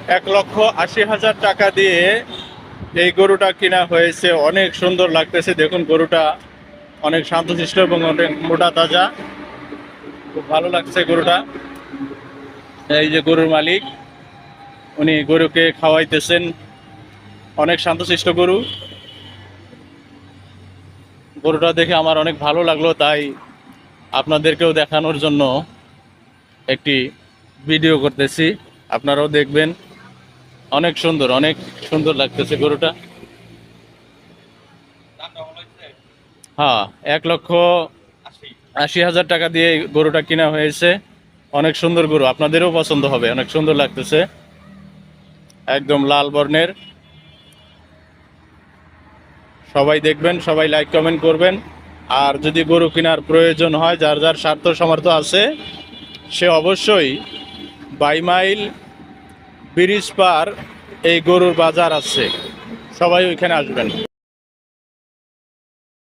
1,80,000 টাকা দিয়ে এই গরুটা কিনা হয়েছে। অনেক সুন্দর লাগতেছে, দেখুন গরুটা অনেক শান্তশিষ্ট এবং অনেক মোটা তাজা, খুব ভালো লাগছে গরুটা। এই যে গরুর মালিক, উনি গরুকে খাওয়াইতেছেন, অনেক শান্তশিষ্ট গরু। গরুটা দেখে আমার অনেক ভালো লাগলো, তাই আপনাদেরকেও দেখানোর জন্য একটি ভিডিও করতেছি, আপনারাও দেখবেন। অনেক সুন্দর, অনেক সুন্দর লাগতেছে গরুটা। হ্যাঁ, 1,80,000 টাকা দিয়ে এই গরুটা কিনা হয়েছে। অনেক সুন্দর গরু, আপনাদেরও পছন্দ হবে, অনেক সুন্দর লাগতেছে, একদম লাল বর্ণের। সবাই দেখবেন, সবাই লাইক কমেন্ট করবেন। আর যদি গরু কেনার প্রয়োজন হয়, যার যার স্বার্থ সামর্থ্য আছে, সে অবশ্যই বাইমাইল ব্রিজ পার এই গরুর বাজার আছে, সবাই ওইখানে আসবেন।